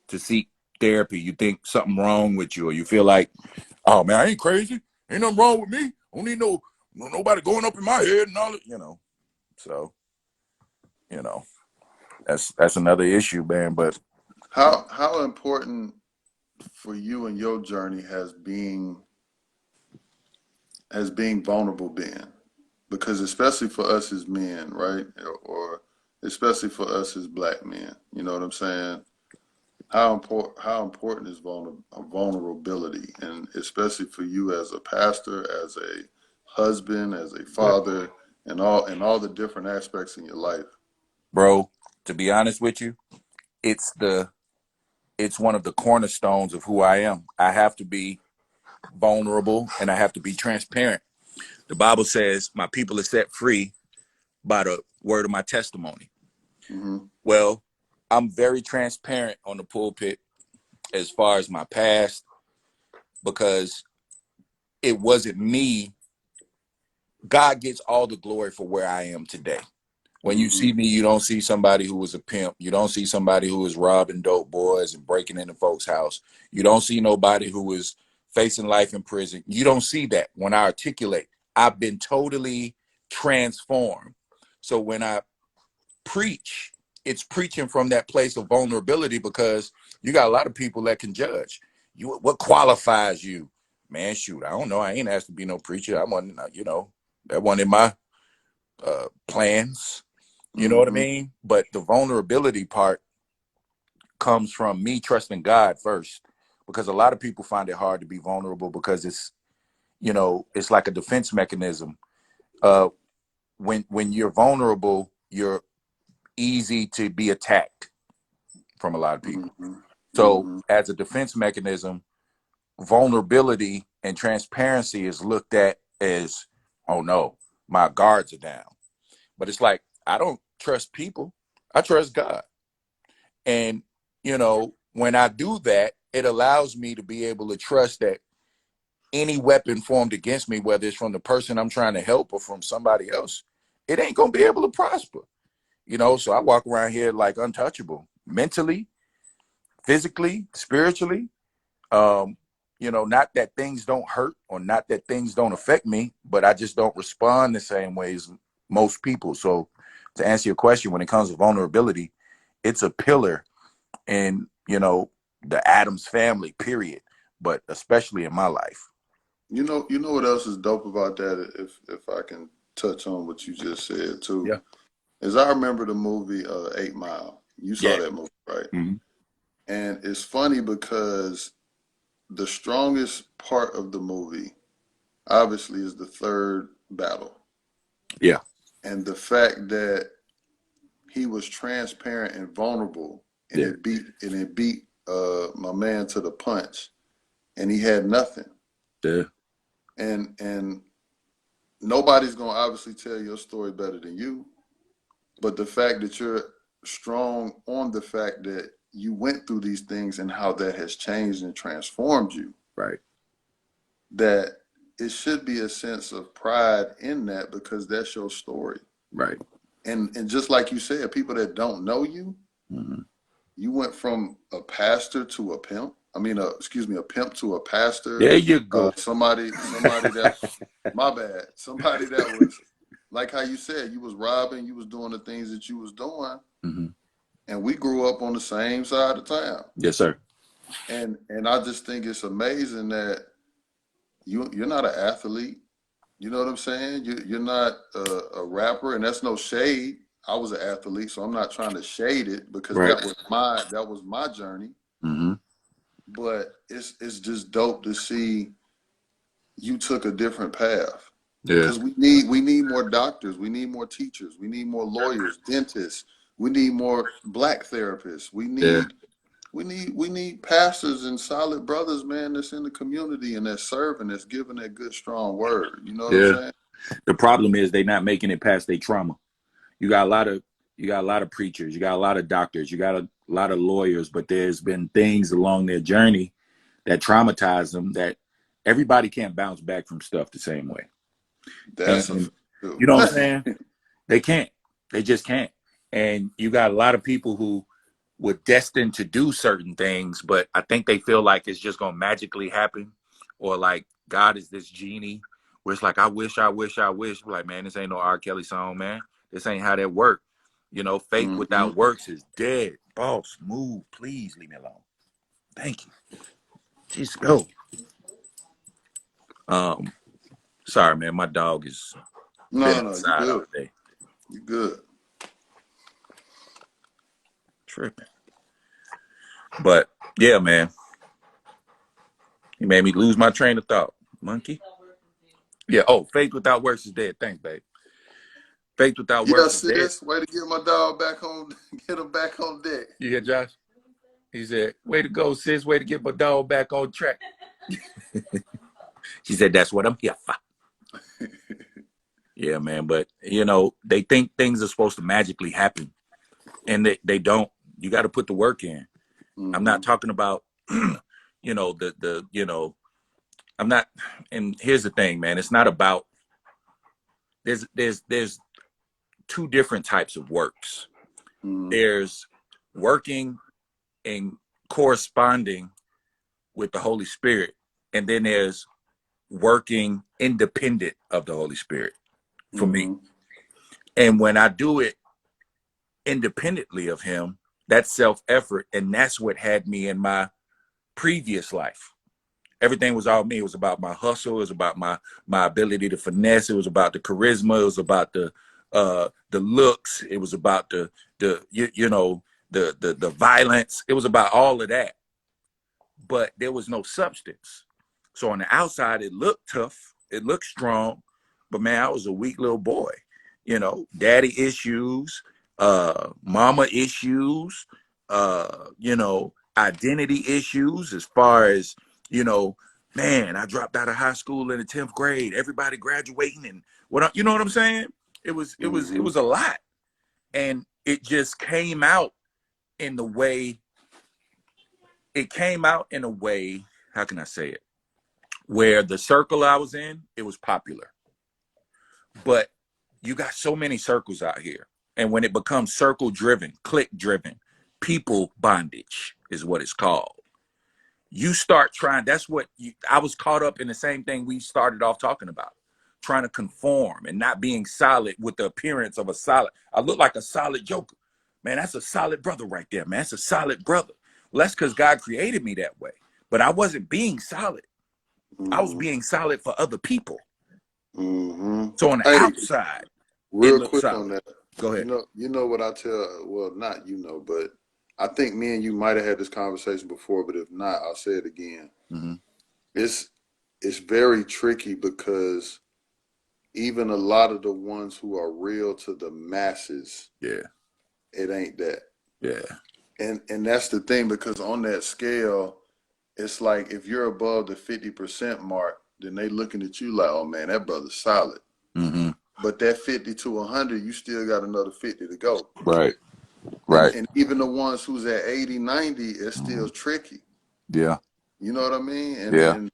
to seek therapy. You think something wrong with you, or you feel like, oh man, I ain't crazy. Ain't nothing wrong with me. I don't need nobody going up in my head and all that, you know. So, you know, that's another issue, man. But How important for you and your journey has being vulnerable been? Because especially for us as men, right? Or especially for us as black men, you know what I'm saying? How important is vulnerability, and especially for you as a pastor, as a husband, as a father, and all the different aspects in your life. bro, to be honest with you, it's one of the cornerstones of who I am. I have to be vulnerable and I have to be transparent. The Bible says, my people are set free by the word of my testimony. Mm-hmm. Well, I'm very transparent on the pulpit as far as my past, because it wasn't me. God gets all the glory for where I am today. When you see me, you don't see somebody who was a pimp. You don't see somebody who was robbing dope boys and breaking into folks' house. You don't see nobody who was facing life in prison. You don't see that. When I articulate, I've been totally transformed. So when I preach, it's preaching from that place of vulnerability, because you got a lot of people that can judge you. What qualifies you? Man, shoot, I don't know. I ain't asked to be no preacher. I wasn't, that wasn't in my plans. You know what I mean? But the vulnerability part comes from me trusting God first, because a lot of people find it hard to be vulnerable because it's, it's like a defense mechanism. When you're vulnerable, you're easy to be attacked from a lot of people. So as a defense mechanism, vulnerability and transparency is looked at as, oh no, my guards are down. But it's like, I don't trust people. I trust God. And, when I do that, it allows me to be able to trust that any weapon formed against me, whether it's from the person I'm trying to help or from somebody else, it ain't going to be able to prosper. So I walk around here like untouchable, mentally, physically, spiritually. Not that things don't hurt or not that things don't affect me, but I just don't respond the same way as most people. So to answer your question, when it comes to vulnerability, it's a pillar in, the Addams family, period, but especially in my life. You know what else is dope about that, if I can touch on what you just said too. Yeah. Is I remember the movie 8 Mile. You saw that movie, right? Mm-hmm. And it's funny because the strongest part of the movie obviously is the third battle. Yeah. And the fact that he was transparent and vulnerable, and it beat my man to the punch, and he had nothing. Yeah. And nobody's gonna obviously tell your story better than you, but the fact that you're strong on the fact that you went through these things and how that has changed and transformed you, Right. that it should be a sense of pride in that, because that's your story. Right. And just like you said, people that don't know you, you went from a pastor to a pimp. I mean, a pimp to a pastor. There you go. Somebody that, my bad. Somebody that was, like how you said, you was robbing, you was doing the things that you was doing. And we grew up on the same side of town. Yes, sir. And I just think it's amazing that you're not an athlete. You know what I'm saying? You're not a rapper, and that's no shade. I was an athlete, so I'm not trying to shade it, because that was my journey. But it's just dope to see you took a different path. Yeah. Because we need more doctors, we need more teachers, we need more lawyers, dentists, we need more black therapists, we need pastors and solid brothers, man, that's in the community and that's serving, that's giving that good strong word. You know what I'm saying? The problem is they're not making it past their trauma. You got a lot of preachers, you got a lot of doctors, you got a lot of lawyers, but there's been things along their journey that traumatize them that everybody can't bounce back from stuff the same way. That's and, you know what I'm saying? They can't. They just can't. And you got a lot of people who were destined to do certain things, but I think they feel like it's just going to magically happen, or like God is this genie where it's like, I wish. Like, man, this ain't no R. Kelly song, man. This ain't how that work. Faith without works is dead. Boss, move. Please leave me alone. Thank you. Just go. Sorry, man. My dog is been outside all day. You good. Tripping. But yeah, man. He made me lose my train of thought. Monkey. Yeah. Oh, faith without works is dead. Thanks, babe. Faith without works is dead. Sis, way to get my dog back on, get him back on deck. You hear Josh? He said, way to go, sis. Way to get my dog back on track. She said, that's what I'm here for. Yeah, man. But you know, they think things are supposed to magically happen, and they don't. You got to put the work in. I'm not talking about, you know, the you know, I'm not. And here's the thing, man. It's not about. There's two different types of works. There's working and corresponding with the Holy Spirit, and then there's working independent of the Holy Spirit for me. And when I do it independently of him, that's self-effort, and that's what had me in my previous life. Everything was all me. It was about my hustle. It was about my ability to finesse. It was about the charisma. It was about the looks. It was about the you know, the violence. It was about all of that, but there was no substance. So on the outside, it looked tough. It looked strong, but man, I was a weak little boy. You know, daddy issues, mama issues, you know, identity issues as far as, you know, man, I dropped out of high school in the 10th grade, everybody graduating and you know what I'm saying? It was a lot. And it just came out in the way, how can I say it? Where the circle I was in, it was popular. But you got so many circles out here. And when it becomes circle driven, click driven, people bondage is what it's called. You start trying, I was caught up in the same thing we started off talking about, trying to conform and not being solid with the appearance of a solid. I look like a solid joker. Man, that's a solid brother right there, man. That's a solid brother. Well, that's because God created me that way. But I wasn't being solid. I was being solid for other people. So on the outside, real quick solid. On that. Go ahead. You know what I tell, well, not you know, but I think me and you might have had this conversation before, but if not, I'll say it again. It's very tricky because even a lot of the ones who are real to the masses, it ain't that. And that's the thing, because on that scale, it's like if you're above the 50% mark, then they looking at you like, oh man, that brother's solid. But that 50 to 100, you still got another 50 to go. Right. And even the ones who's at 80, 90, it's still tricky. Yeah. You know what I mean? And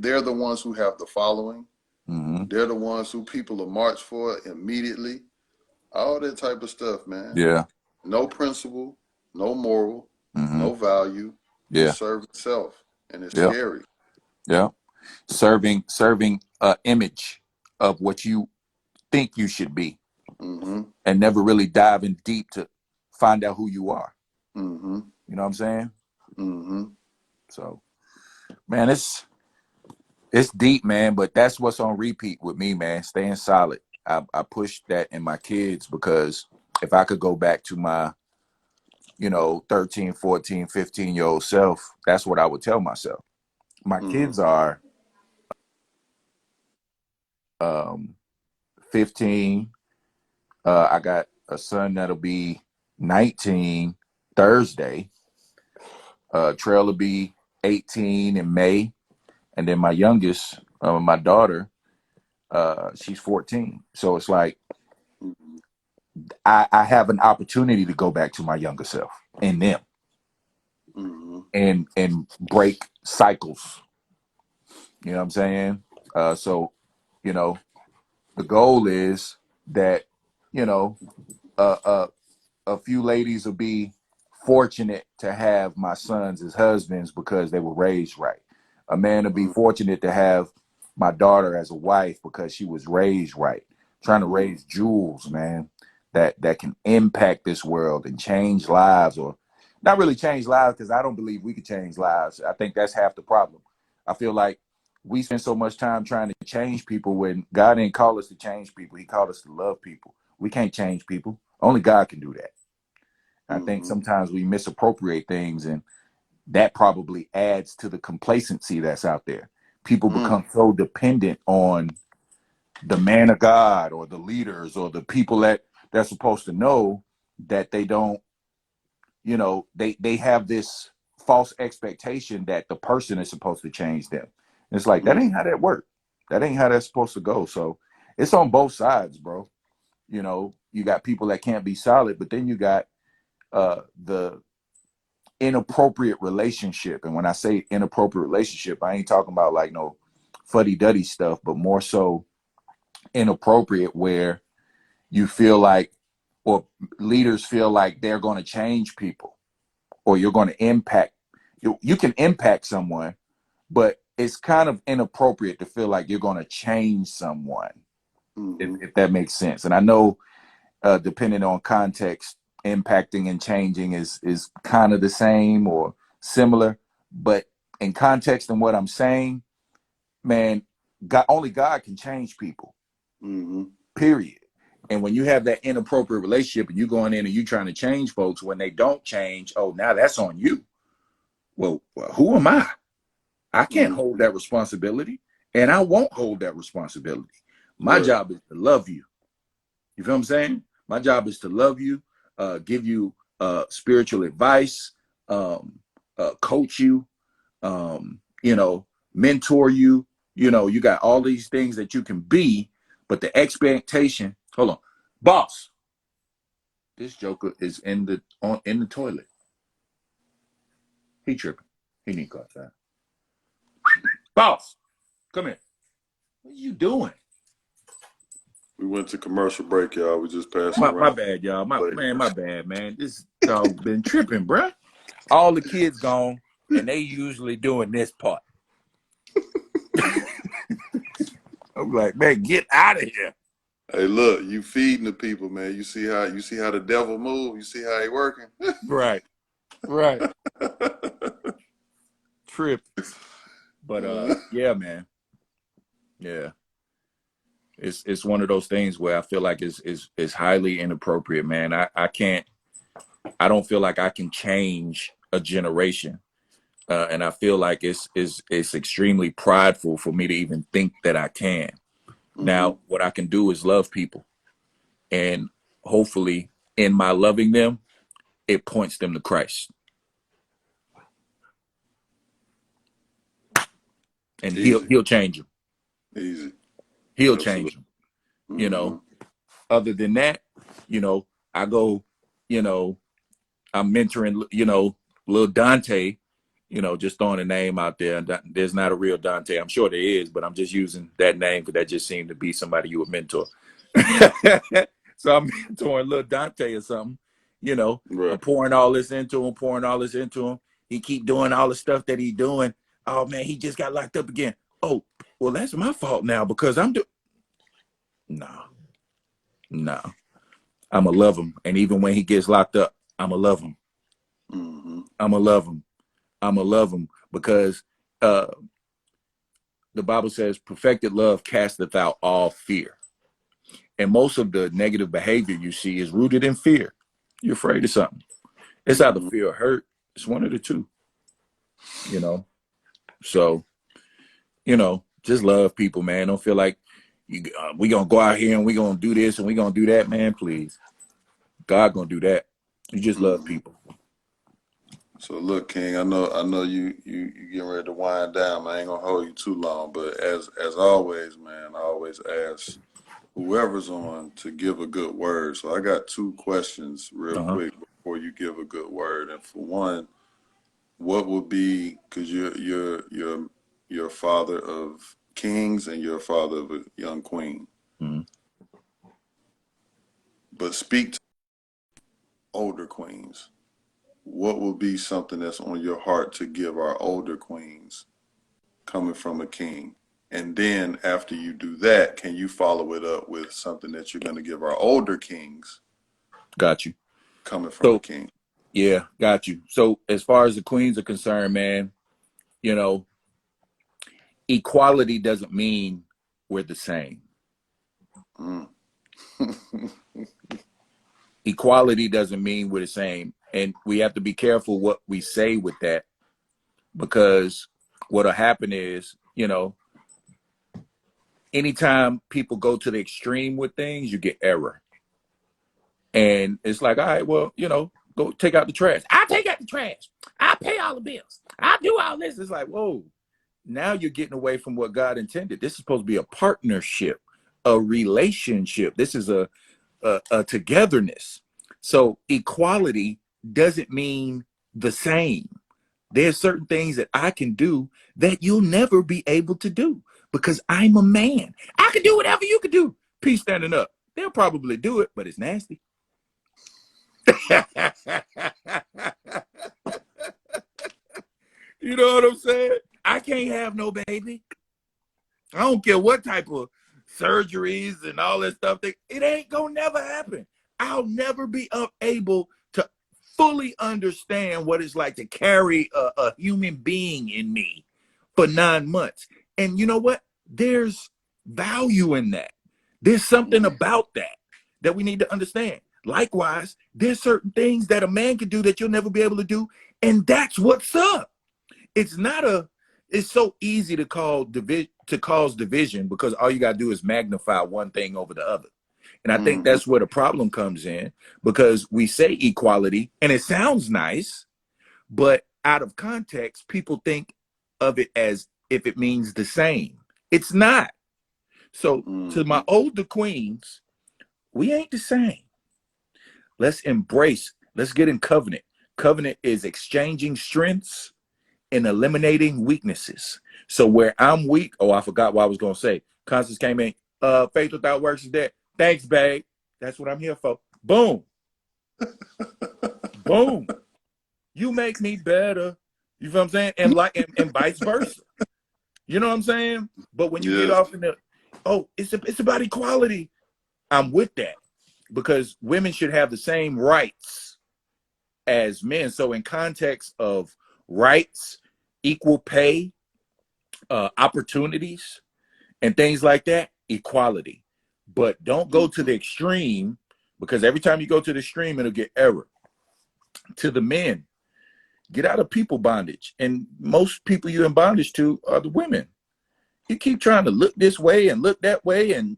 they're the ones who have the following. They're the ones who people will march for immediately. All that type of stuff, man. Yeah. No principle, no moral, no value. Just serving self. And it's scary. Yeah. Serving image of what you think you should be. And never really diving deep to find out who you are. You know what I'm saying? So, man, it's deep, man, but that's what's on repeat with me, man. Staying solid. I push that in my kids, because if I could go back to my, you know, 13, 14, 15-year-old self, that's what I would tell myself. My kids are 15. I got a son that'll be 19 Thursday. Trail will be 18 in May. And then my youngest, my daughter, she's 14. So it's like I have an opportunity to go back to my younger self and them, and break cycles. You know what I'm saying? So, you know, the goal is that, you know, a few ladies will be fortunate to have my sons as husbands because they were raised right. A man will be fortunate to have my daughter as a wife because she was raised right. Trying to raise jewels, man, that can impact this world and change lives, or not really change lives, because I don't believe we could change lives. I think that's half the problem. I feel like we spend so much time trying to change people when God didn't call us to change people. He called us to love people. We can't change people. Only God can do that. I think sometimes we misappropriate things, and that probably adds to the complacency that's out there. People become so dependent on the man of God or the leaders or the people that they're supposed to know, that they don't, you know, they have this false expectation that the person is supposed to change them. It's like, that ain't how that works. That ain't how that's supposed to go. So it's on both sides, bro. You know, you got people that can't be solid, but then you got the inappropriate relationship. And when I say inappropriate relationship, I ain't talking about like no fuddy-duddy stuff, but more so inappropriate where you feel like, or leaders feel like they're going to change people, or you're going to impact. You can impact someone, but it's kind of inappropriate to feel like you're going to change someone, if that makes sense. And I know, depending on context, impacting and changing is kind of the same or similar, but in context and what I'm saying, man, only God can change people. Period. And when you have that inappropriate relationship and you going in and you trying to change folks when they don't change, oh, now that's on you. Well, who am I? I can't hold that responsibility, and I won't hold that responsibility. My job is to love you. You feel what I'm saying? My job is to love you, give you spiritual advice, coach you, you know, mentor you. You know, you got all these things that you can be, but the expectation. Hold on, boss. This joker is in the toilet. He tripping. He need to go outside. Boss, come here. What are you doing? We went to commercial break, y'all. We just passed My around. bad, y'all. My bad, man. This dog been tripping, bruh. All the kids gone, and they usually doing this part. I'm like, man, get out of here. Hey, look, you feeding the people, man. You see how the devil move? You see how he working? Right. Trip. But yeah, man. Yeah. It's one of those things where I feel like it's highly inappropriate, man. I don't feel like I can change a generation. And I feel like it's extremely prideful for me to even think that I can. Now, what I can do is love people. And hopefully in my loving them, it points them to Christ. And he'll change them. Easy. He'll Absolutely. change them. You know, other than that, you know, I go, you know, I'm mentoring, you know, little Dante, you know, just throwing a name out there. There's not a real Dante. I'm sure there is, but I'm just using that name because that just seemed to be somebody you would mentor. So I'm mentoring little Dante or something, you know, I'm pouring all this into him, He keep doing all the stuff that he doing. Oh man, he just got locked up again. Oh, well, that's my fault now because I'm no. I'ma love him. And even when he gets locked up, I'ma love him. I'ma love him because the Bible says perfected love casteth out all fear. And most of the negative behavior you see is rooted in fear. You're afraid of something. It's either fear or hurt. It's one of the two, you know? So, you know, just love people, man. Don't feel like we gonna go out here and we gonna do this and we gonna do that, man, please. God gonna do that. You just love people. So look, King, I know you getting ready to wind down, man. I ain't gonna hold you too long, but as always, man, I always ask whoever's on to give a good word. So I got two questions real quick before you give a good word. And for one, what would be, because you're a father of kings and you're a father of a young queen, but speak to older queens. What would be something that's on your heart to give our older queens coming from a king? And then after you do that, can you follow it up with something that you're going to give our older kings? Got you. Coming from a king. Yeah, got you. So as far as the queens are concerned, man, you know, equality doesn't mean we're the same. Equality doesn't mean we're the same. And we have to be careful what we say with that, because what'll happen is, you know, anytime people go to the extreme with things, you get error. And it's like, all right, well, you know, go take out the trash. I'll take out the trash. I'll pay all the bills. I'll do all this. It's like, whoa, now you're getting away from what God intended. This is supposed to be a partnership, a relationship. This is a togetherness. So equality doesn't mean the same. There's certain things that I can do that you'll never be able to do because I'm a man. I can do whatever you can do. Peace standing up. They'll probably do it, but it's nasty. You know what I'm saying? I can't have no baby. I don't care what type of surgeries and all that stuff. It ain't gonna never happen. I'll never be able to fully understand what it's like to carry a human being in me for 9 months. And you know what? There's value in that. There's something about that we need to understand. Likewise, there's certain things that a man can do that you'll never be able to do, and that's what's up. It's so easy to cause division because all you gotta do is magnify one thing over the other. And I think that's where the problem comes in, because we say equality and it sounds nice, but out of context, people think of it as if it means the same. It's not. So to my older queens, we ain't the same. Let's get in covenant. Covenant is exchanging strengths and eliminating weaknesses. So where I'm weak, I forgot what I was going to say. Constance came in, faith without works is dead. Thanks, babe. That's what I'm here for. Boom. Boom. You make me better. You feel what I'm saying? And vice versa. You know what I'm saying? But when you get off in it's about equality. I'm with that, because women should have the same rights as men. So in context of rights, equal pay, opportunities, and things like that, equality. But don't go to the extreme, because every time you go to the extreme, it'll get error. To the men, get out of people bondage. And most people you're in bondage to are the women. You keep trying to look this way and look that way. And,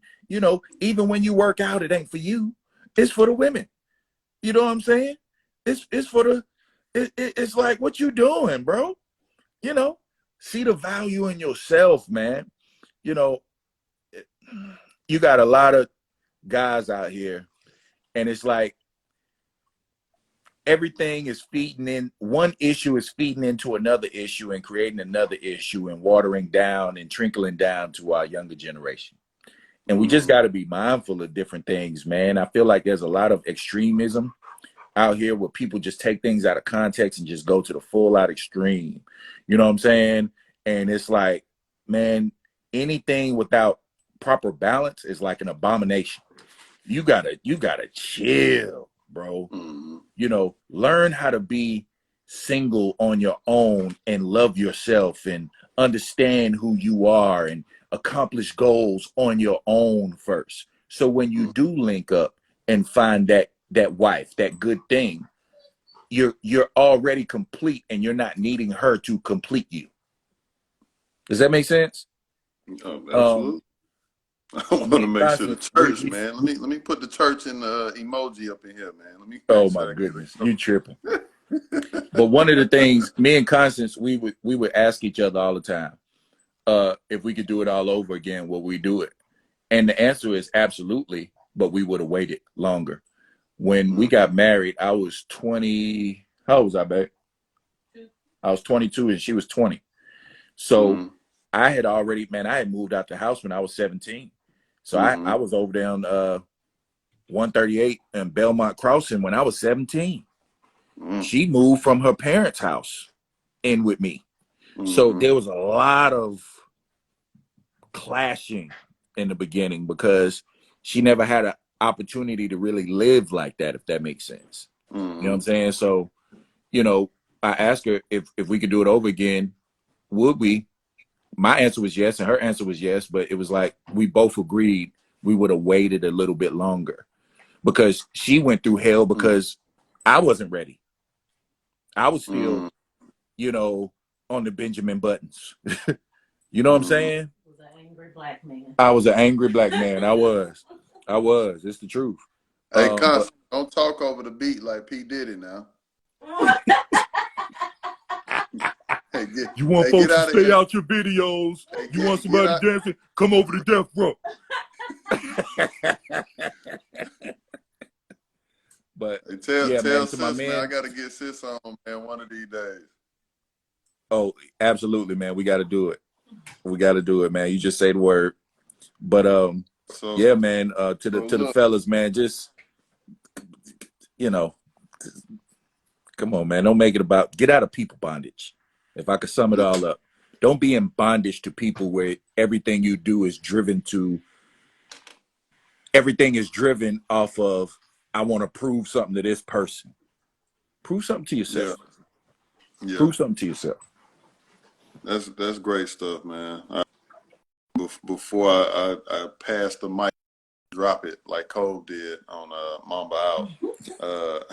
even when you work out, it ain't for you. It's for the women. You know what I'm saying? It's for it's like, what you doing, bro? See the value in yourself, man. You got a lot of guys out here, and it's like everything is feeding in. One issue is feeding into another issue and creating another issue and watering down and trickling down to our younger generation. And we just got to be mindful of different things, man. I feel like there's a lot of extremism out here where people just take things out of context and just go to the full out extreme. You know what I'm saying? And it's like, man, anything without proper balance is like an abomination. You gotta chill, bro. Learn how to be single on your own and love yourself and understand who you are and accomplish goals on your own first. So when you do link up and find that wife, that good thing, you're already complete and you're not needing her to complete you. Does that make sense? Oh, absolutely. I want to make sure the church, man. Let me put the church in emoji up in here, man. Let me. Oh my goodness, you tripping? But one of the things, me and Constance, we would ask each other all the time, if we could do it all over again, would we do it? And the answer is absolutely, but we would have waited longer. When we got married, I was 20. How old was I, babe? I was 22 and she was 20. So I had moved out the house when I was 17. So I was over there on 138 and Belmont Crossing when I was 17. She moved from her parents' house in with me. So there was a lot of clashing in the beginning because she never had an opportunity to really live like that, if that makes sense. You know what I'm saying? So, I asked her if we could do it over again, would we? My answer was yes, and her answer was yes, but it was like we both agreed we would have waited a little bit longer because she went through hell because I wasn't ready. I was still, on the Benjamin Buttons. You know what I'm saying? Was an angry black man. I was an angry black man. I was. It's the truth. Hey, Constance, don't talk over the beat like P. Diddy now. Hey, You want hey, folks get to out of stay here. out your videos. Hey, You want get somebody out. dancing? Come over to death row. But Hey, yeah, man, tell to my sis, man, I man. gotta get sis on, man, one of these days. Oh, absolutely, man. We got to do it. We got to do it, man. You just say the word. But So, yeah, man. To the look, fellas, man. Just come on, man. Don't make it about. Get out of people bondage. If I could sum it all up, don't be in bondage to people where everything you do is driven to. Everything is driven off of. I want to prove something to this person. Prove something to yourself. yeah, Prove something to yourself. that's great stuff, man. Before I pass the mic, drop it like Cole did on Mamba Out.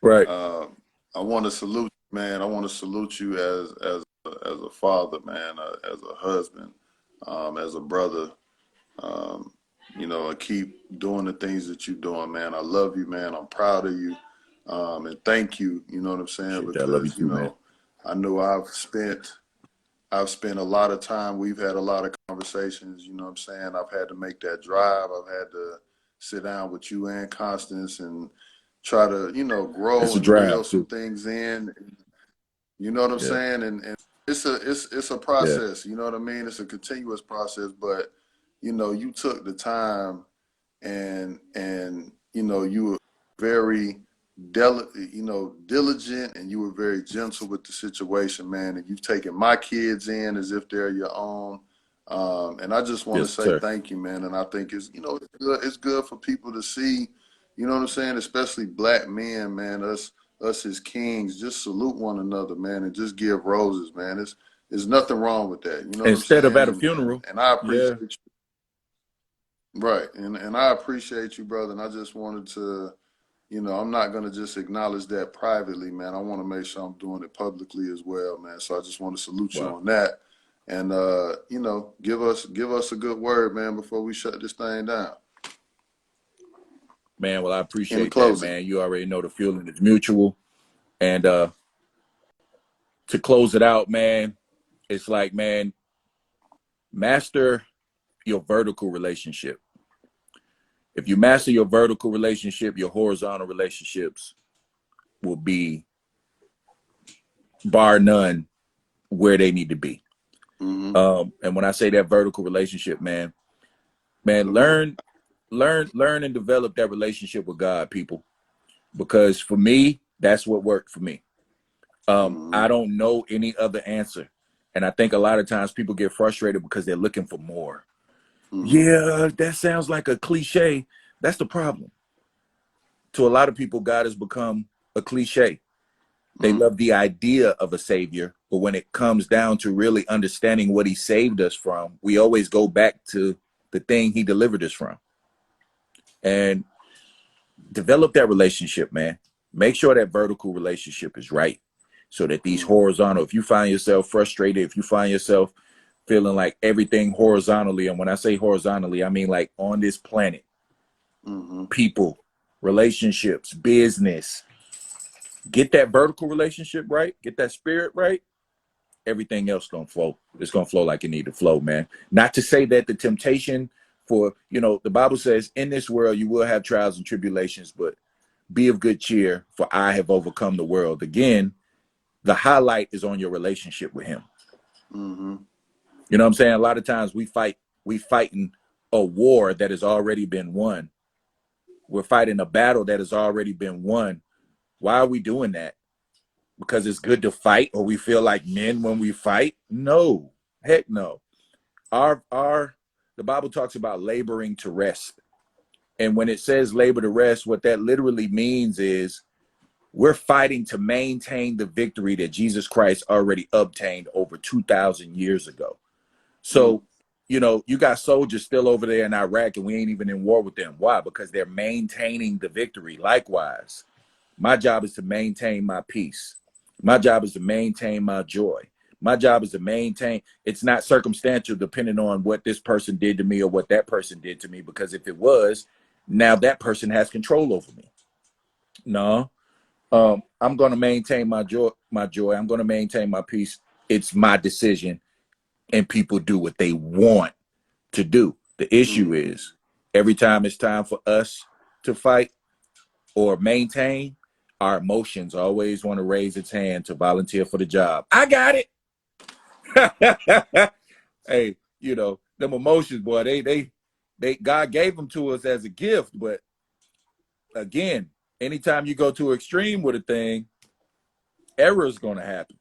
Right. I want to salute you, man. I want to salute you as a father, man, as a husband, as a brother. And keep doing the things that you're doing, man. I love you, man. I'm proud of you, and thank you. You know what I'm saying? Shit, I love you Because too, man. I know I've spent a lot of time. We've had a lot of conversations. You know what I'm saying? I've had to make that drive. I've had to sit down with you and Constance and try to, It's grow a and reel drive some too. things in. You know what I'm Yeah. saying? And it's a Yeah. process. You know what I mean? It's a continuous process. But you took the time, and you were very diligent, and you were very gentle with the situation, man. And you've taken my kids in as if they're your own. And I just want to Yes, say sir. thank you, man. And I think it's good for people to see, you know what I'm saying, especially black men, man, us as kings, just salute one another, man, and just give roses, man. There's nothing wrong with that. You know what I'm Instead of saying? at a And funeral. I appreciate Yeah. you. Right. And I appreciate you, brother. And I just wanted to, I'm not going to just acknowledge that privately, man. I want to make sure I'm doing it publicly as well, man. So I just want to salute you Wow. on that. And, give us a good word, man, before we shut this thing down. Man, well, I In appreciate that, closing. man. You already know the feeling is mutual. And to close it out, man, it's like, man, master your vertical relationship. If you master your vertical relationship, your horizontal relationships will be, bar none, where they need to be. Mm-hmm. And when I say that vertical relationship, man, Come on. learn and develop that relationship with God, people. Because for me, that's what worked for me. Mm-hmm. I don't know any other answer. And I think a lot of times people get frustrated because they're looking for more. Mm-hmm. Yeah, that sounds like a cliche. That's the problem. To a lot of people, God has become a cliche. They Mm-hmm. love the idea of a savior, but when it comes down to really understanding what he saved us from, we always go back to the thing he delivered us from. And develop that relationship, man. Make sure that vertical relationship is right so that these Mm-hmm. horizontal, if you find yourself frustrated, if you find yourself feeling like everything horizontally, and when I say horizontally, I mean like on this planet, Mm-hmm. people, relationships, business, get that vertical relationship right, get that spirit right, everything else gonna flow. It's gonna flow like it need to flow, man. Not to say that the temptation for, the Bible says in this world you will have trials and tribulations, but be of good cheer, for I have overcome the world. Again, the highlight is on your relationship with him. Mm-hmm. You know what I'm saying? A lot of times we fighting a war that has already been won. We're fighting a battle that has already been won. Why are we doing that? Because it's good to fight, or we feel like men when we fight? No. Heck no. The Bible talks about laboring to rest. And when it says labor to rest, what that literally means is we're fighting to maintain the victory that Jesus Christ already obtained over 2,000 years ago. So, you got soldiers still over there in Iraq and we ain't even in war with them. Why? Because they're maintaining the victory. Likewise, my job is to maintain my peace. My job is to maintain my joy. My job is to maintain, it's not circumstantial depending on what this person did to me or what that person did to me, because if it was, now that person has control over me. No, I'm going to maintain my joy. I'm going to maintain my peace. it's my decision and people do what they want to do. The issue is every time it's time for us to fight or maintain, our emotions always want to raise its hand to volunteer for the job. I got it. Hey, you know, them emotions, boy, they God gave them to us as a gift, but again, anytime you go too extreme with a thing, error is going to happen.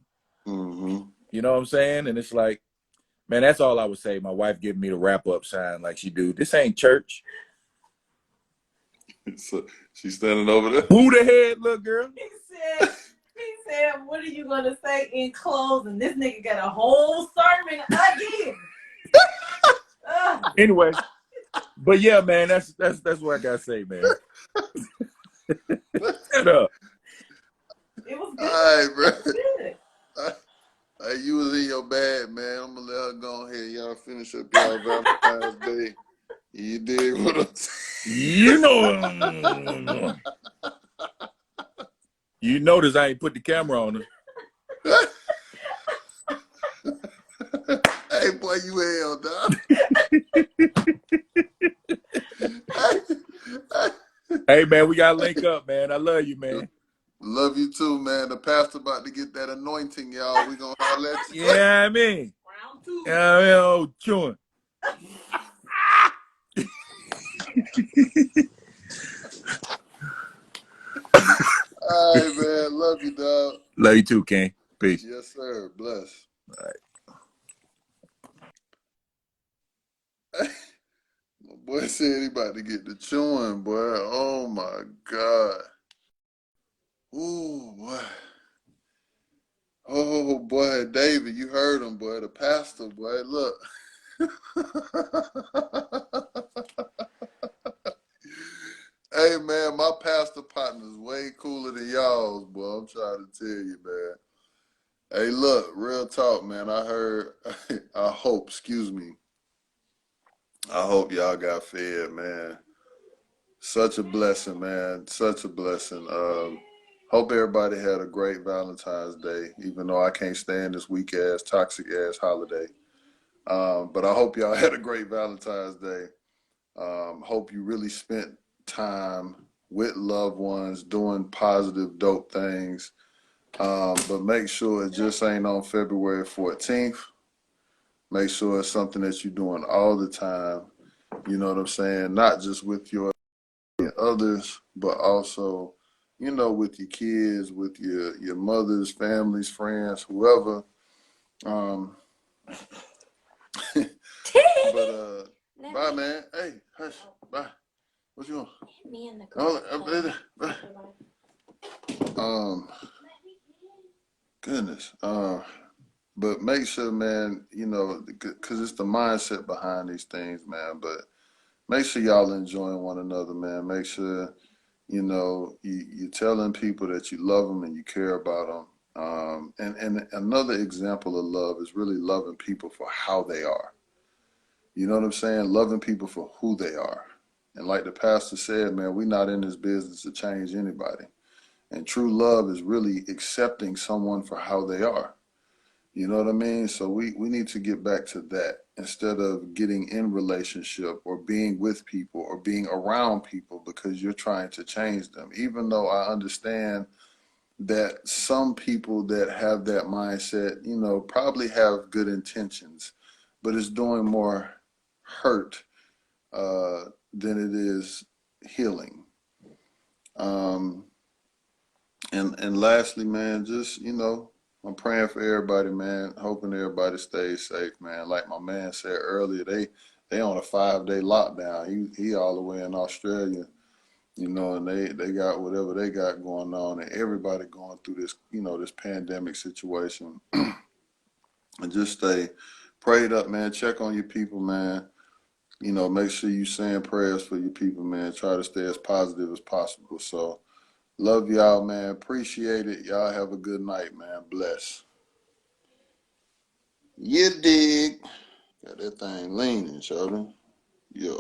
You know what I'm saying? And it's like, man, that's all I would say. My wife giving me the wrap up sign like she do. This ain't church. So she's standing over there. Who the head, little girl? He said, what are you gonna say in closing? This nigga got a whole sermon again. Anyway, but yeah, man, that's what I gotta say, man. Shut up. It was good. All right, bro. It was good. Hey, you was in your bag, man. I'm gonna let her go ahead. Y'all finish up y'all Valentine's Day. You dig what I'm saying? You notice I ain't put the camera on her. Hey, boy, you hell, dog. Hey, man, we gotta link up, man. I love you, man. Love you too, man. The pastor about to get that anointing, y'all. We gonna holler at you. Yeah, I mean. Round two. Yeah, I mean, oh, chewing. All right, man. Love you, dog. Love you too, King. Peace. Yes, sir. Bless. All right. My boy said he about to get the chewing, boy. Oh my God. Ooh, boy. Oh boy, David, you heard him, boy. The pastor, boy. Look. Hey man, my pastor partner is way cooler than y'all's, boy. I'm trying to tell you, man. Hey, look, real talk, man. I hope y'all got fed, man. Such a blessing, man. Such a blessing. Hope everybody had a great Valentine's Day, even though I can't stand this weak ass, toxic ass holiday. But I hope y'all had a great Valentine's Day. Hope you really spent time with loved ones doing positive, dope things. But make sure it just ain't on February 14th. Make sure it's something that you're doing all the time. You know what I'm saying? Not just with your others, but also, you know, with your kids, with your mothers, families, friends, whoever. But bye, man. Hey, hush. Bye. What you want? Me and the goodness. But make sure, man, you know, because it's the mindset behind these things, man. But make sure y'all enjoying one another, man. Make sure, you know, you're telling people that you love them and you care about them. And another example of love is really loving people for how they are. You know what I'm saying? Loving people for who they are. And like the pastor said, man, we're not in this business to change anybody. And true love is really accepting someone for how they are. You know what I mean? So we need to get back to that instead of getting in relationship or being with people or being around people because you're trying to change them. Even though I understand that some people that have that mindset, you know, probably have good intentions, but it's doing more hurt than it is healing. And lastly, man, just, you know, I'm praying for everybody, man. Hoping everybody stays safe, man. Like my man said earlier, they on a 5-day lockdown. He all the way in Australia, you know, and they got whatever they got going on, and everybody going through this, you know, this pandemic situation. And just stay prayed up, man. Check on your people, man. You know, make sure you saying prayers for your people, man. Try to stay as positive as possible. So love y'all, man. Appreciate it. Y'all have a good night, man. Bless. You dig. Got that thing leaning, children. Yeah.